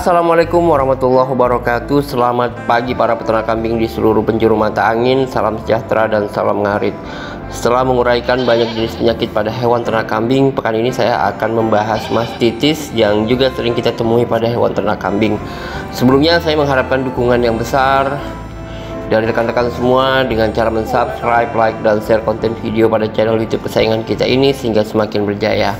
Assalamualaikum warahmatullahi wabarakatuh. Selamat pagi para peternak kambing di seluruh penjuru mata angin. Salam sejahtera dan salam ngarit. Setelah menguraikan banyak jenis penyakit pada hewan ternak kambing, pekan ini saya akan membahas mastitis yang juga sering kita temui pada hewan ternak kambing. Sebelumnya saya mengharapkan dukungan yang besar dari rekan-rekan semua dengan cara mensubscribe, like, dan share konten video pada channel YouTube kesayangan kita ini sehingga semakin berjaya.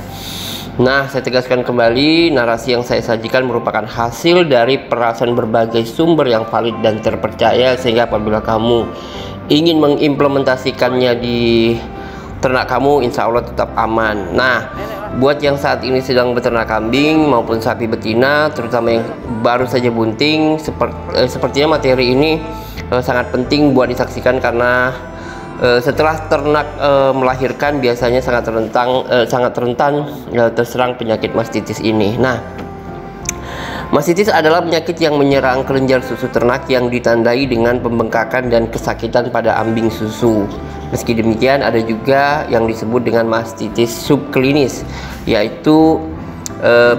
Nah, saya tegaskan kembali, narasi yang saya sajikan merupakan hasil dari perasan berbagai sumber yang valid dan terpercaya, sehingga apabila kamu ingin mengimplementasikannya di ternak kamu, insya Allah tetap aman. Nah, buat yang saat ini sedang beternak kambing maupun sapi betina, terutama yang baru saja bunting, sepertinya materi ini sangat penting buat disaksikan karena setelah ternak melahirkan biasanya sangat rentan terserang penyakit mastitis ini. Nah, mastitis adalah penyakit yang menyerang kelenjar susu ternak yang ditandai dengan pembengkakan dan kesakitan pada ambing susu. Meski demikian, ada juga yang disebut dengan mastitis subklinis, yaitu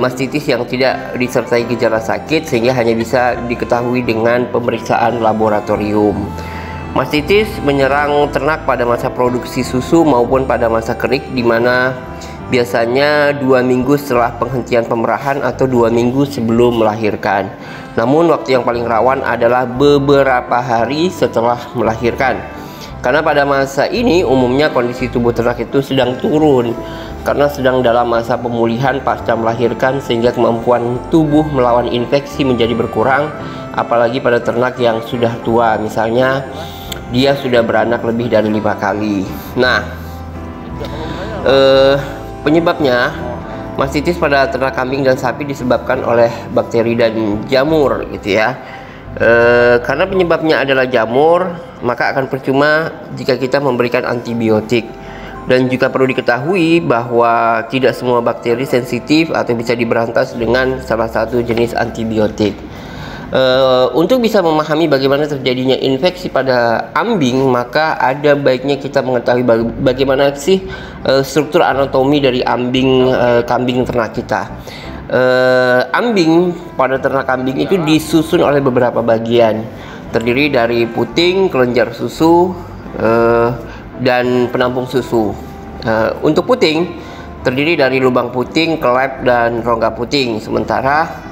mastitis yang tidak disertai gejala sakit sehingga hanya bisa diketahui dengan pemeriksaan laboratorium. Mastitis menyerang ternak pada masa produksi susu maupun pada masa kering, di mana biasanya 2 minggu setelah penghentian pemerahan atau 2 minggu sebelum melahirkan. Namun waktu yang paling rawan adalah beberapa hari setelah melahirkan, karena pada masa ini umumnya kondisi tubuh ternak itu sedang turun karena sedang dalam masa pemulihan pasca melahirkan, sehingga kemampuan tubuh melawan infeksi menjadi berkurang, apalagi pada ternak yang sudah tua, misalnya dia sudah beranak lebih dari 5 kali. Nah, penyebabnya mastitis pada ternak kambing dan sapi disebabkan oleh bakteri dan jamur, gitu ya. Karena penyebabnya adalah jamur, maka akan percuma jika kita memberikan antibiotik. Dan juga perlu diketahui bahwa tidak semua bakteri sensitif atau bisa diberantas dengan salah satu jenis antibiotik. Untuk bisa memahami bagaimana terjadinya infeksi pada ambing, maka ada baiknya kita mengetahui bagaimana sih struktur anatomi dari ambing kambing ternak kita. Ambing pada ternak kambing itu disusun oleh beberapa bagian, terdiri dari puting, kelenjar susu, dan penampung susu. Untuk puting terdiri dari lubang puting, kelep, dan rongga puting, sementara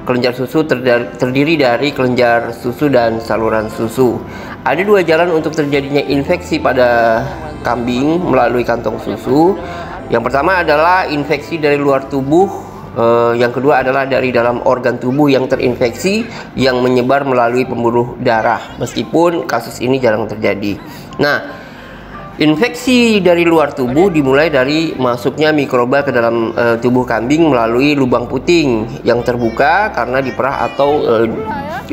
kelenjar susu terdiri dari kelenjar susu dan saluran susu. Ada 2 jalan untuk terjadinya infeksi pada kambing melalui kantong susu. Yang pertama adalah infeksi dari luar tubuh, yang kedua adalah dari dalam organ tubuh yang terinfeksi yang menyebar melalui pembuluh darah, meskipun kasus ini jarang terjadi. Nah, infeksi dari luar tubuh dimulai dari masuknya mikroba ke dalam tubuh kambing melalui lubang puting yang terbuka karena diperah atau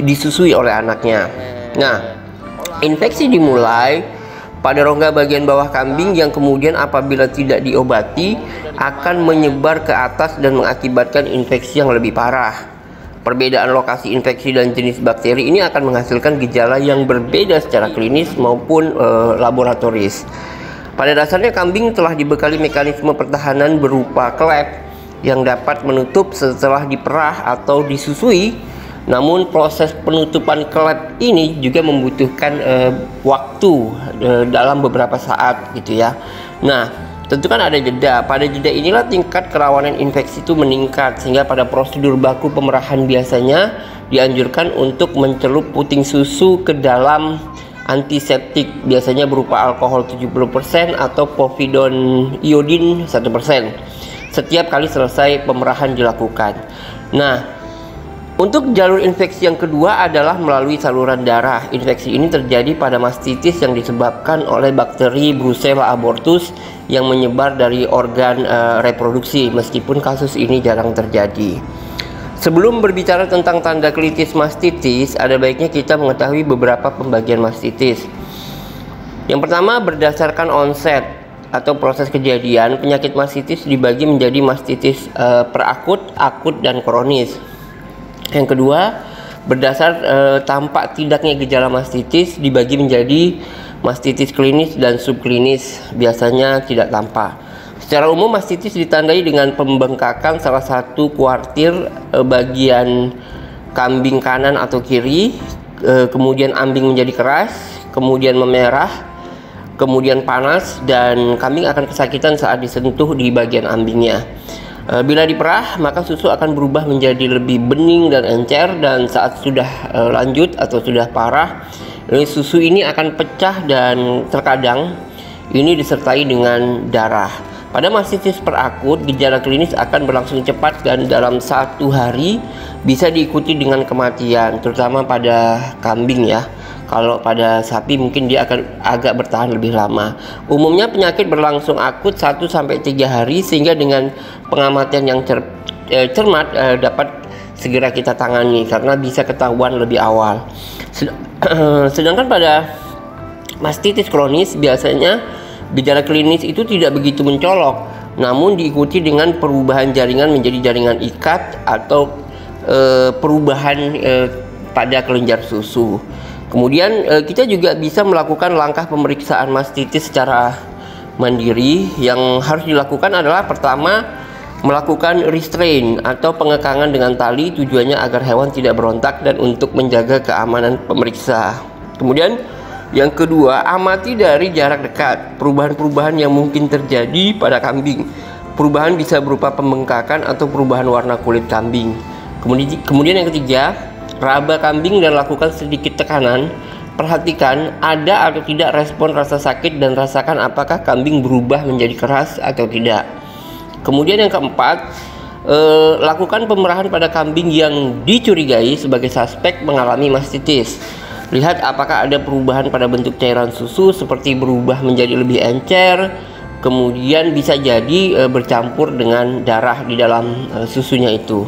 disusui oleh anaknya. Nah, infeksi dimulai pada rongga bagian bawah kambing yang kemudian apabila tidak diobati akan menyebar ke atas dan mengakibatkan infeksi yang lebih parah. Perbedaan lokasi infeksi dan jenis bakteri ini akan menghasilkan gejala yang berbeda secara klinis maupun laboratoris. Pada dasarnya kambing telah dibekali mekanisme pertahanan berupa klep yang dapat menutup setelah diperah atau disusui. Namun proses penutupan klep ini juga membutuhkan waktu dalam beberapa saat, gitu ya. Nah, tentu kan ada jeda. Pada jeda inilah tingkat kerawanan infeksi itu meningkat, sehingga pada prosedur baku pemerahan biasanya dianjurkan untuk mencelup puting susu ke dalam antiseptik, biasanya berupa alkohol 70% atau povidone iodin 1% setiap kali selesai pemerahan dilakukan. Nah, untuk jalur infeksi yang kedua adalah melalui saluran darah. Infeksi ini terjadi pada mastitis yang disebabkan oleh bakteri Brucella abortus yang menyebar dari organ reproduksi, meskipun kasus ini jarang terjadi. Sebelum berbicara tentang tanda klinis mastitis, ada baiknya kita mengetahui beberapa pembagian mastitis. Yang pertama, berdasarkan onset atau proses kejadian, penyakit mastitis dibagi menjadi mastitis perakut, akut, dan kronis. Yang kedua, berdasar tampak tidaknya gejala mastitis dibagi menjadi mastitis klinis dan subklinis, biasanya tidak tampak. Secara umum mastitis ditandai dengan pembengkakan salah satu kuartir bagian kambing kanan atau kiri, kemudian ambing menjadi keras, kemudian memerah, kemudian panas, dan kambing akan kesakitan saat disentuh di bagian ambingnya. Bila diperah, maka susu akan berubah menjadi lebih bening dan encer, dan saat sudah lanjut atau sudah parah, susu ini akan pecah dan terkadang ini disertai dengan darah. Pada mastitis perakut, gejala klinis akan berlangsung cepat dan dalam 1 hari bisa diikuti dengan kematian, terutama pada kambing ya. Kalau pada sapi mungkin dia akan agak bertahan lebih lama. Umumnya penyakit berlangsung akut 1-3 hari, sehingga dengan pengamatan yang cermat dapat segera kita tangani karena bisa ketahuan lebih awal. Sedangkan pada mastitis kronis biasanya gejala klinis itu tidak begitu mencolok, namun diikuti dengan perubahan jaringan menjadi jaringan ikat atau perubahan pada kelenjar susu. Kemudian kita juga bisa melakukan langkah pemeriksaan mastitis secara mandiri. Yang harus dilakukan adalah pertama, melakukan restrain atau pengekangan dengan tali, tujuannya agar hewan tidak berontak dan untuk menjaga keamanan pemeriksa. Kemudian yang kedua, amati dari jarak dekat perubahan-perubahan yang mungkin terjadi pada kambing. Perubahan bisa berupa pembengkakan atau perubahan warna kulit kambing. Kemudian yang ketiga, raba kambing dan lakukan sedikit tekanan. Perhatikan ada atau tidak respon rasa sakit dan rasakan apakah kambing berubah menjadi keras atau tidak. Kemudian yang keempat, lakukan pemerahan pada kambing yang dicurigai sebagai suspek mengalami mastitis. Lihat apakah ada perubahan pada bentuk cairan susu seperti berubah menjadi lebih encer, kemudian bisa jadi bercampur dengan darah di dalam susunya itu.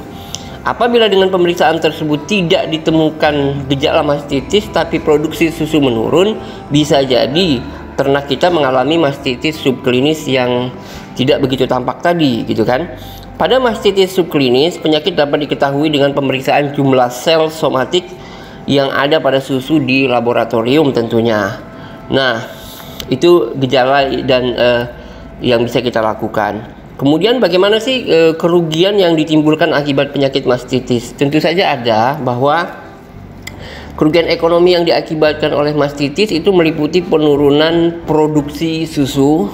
Apabila dengan pemeriksaan tersebut tidak ditemukan gejala mastitis tapi produksi susu menurun, bisa jadi ternak kita mengalami mastitis subklinis yang tidak begitu tampak tadi, gitu kan. Pada mastitis subklinis, penyakit dapat diketahui dengan pemeriksaan jumlah sel somatik yang ada pada susu di laboratorium tentunya. Nah, itu gejala dan yang bisa kita lakukan. Kemudian bagaimana sih kerugian yang ditimbulkan akibat penyakit mastitis? Tentu saja ada, bahwa kerugian ekonomi yang diakibatkan oleh mastitis itu meliputi penurunan produksi susu,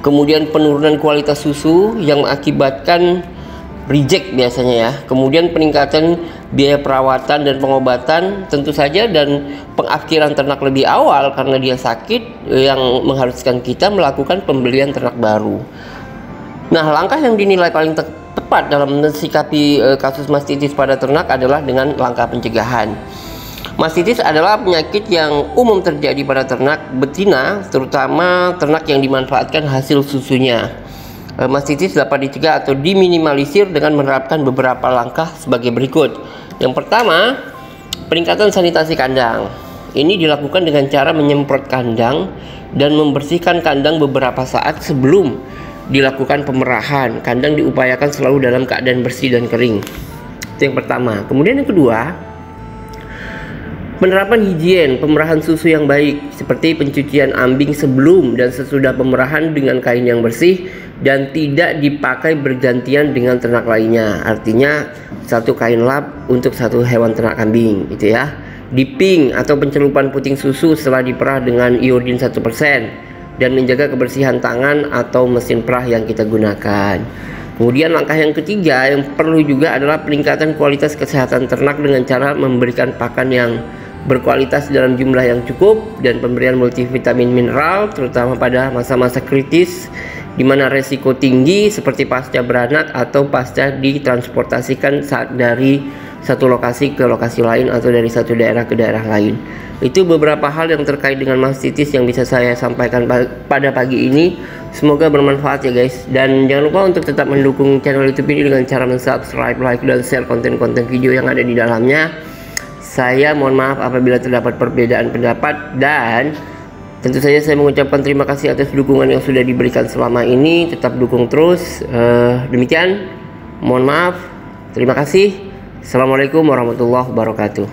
kemudian penurunan kualitas susu yang mengakibatkan reject biasanya ya, kemudian peningkatan biaya perawatan dan pengobatan tentu saja, dan pengakhiran ternak lebih awal karena dia sakit yang mengharuskan kita melakukan pembelian ternak baru. Nah, langkah yang dinilai paling tepat dalam mensikapi kasus mastitis pada ternak adalah dengan langkah pencegahan. Mastitis adalah penyakit yang umum terjadi pada ternak betina, terutama ternak yang dimanfaatkan hasil susunya. Mastitis dapat dicegah atau diminimalisir dengan menerapkan beberapa langkah sebagai berikut. Yang pertama, peningkatan sanitasi kandang. Ini dilakukan dengan cara menyemprot kandang dan membersihkan kandang beberapa saat sebelum dilakukan pemerahan. Kandang diupayakan selalu dalam keadaan bersih dan kering. Itu yang pertama. Kemudian yang kedua, penerapan higien pemerahan susu yang baik, seperti pencucian ambing sebelum dan sesudah pemerahan dengan kain yang bersih dan tidak dipakai bergantian dengan ternak lainnya. Artinya satu kain lap untuk satu hewan ternak kambing, gitu ya. Dipping atau pencelupan puting susu setelah diperah dengan iodin 1% dan menjaga kebersihan tangan atau mesin perah yang kita gunakan. Kemudian langkah yang ketiga yang perlu juga adalah peningkatan kualitas kesehatan ternak dengan cara memberikan pakan yang berkualitas dalam jumlah yang cukup dan pemberian multivitamin mineral, terutama pada masa-masa kritis di mana resiko tinggi seperti pasca beranak atau pasca ditransportasikan saat dari satu lokasi ke lokasi lain atau dari satu daerah ke daerah lain. Itu beberapa hal yang terkait dengan mastitis yang bisa saya sampaikan pada pagi ini. Semoga bermanfaat ya guys. Dan jangan lupa untuk tetap mendukung channel YouTube ini dengan cara subscribe, like, dan share konten-konten video yang ada di dalamnya. Saya mohon maaf apabila terdapat perbedaan pendapat, dan tentu saja saya mengucapkan terima kasih atas dukungan yang sudah diberikan selama ini. Tetap dukung terus. Demikian, mohon maaf. Terima kasih. Assalamualaikum warahmatullahi wabarakatuh.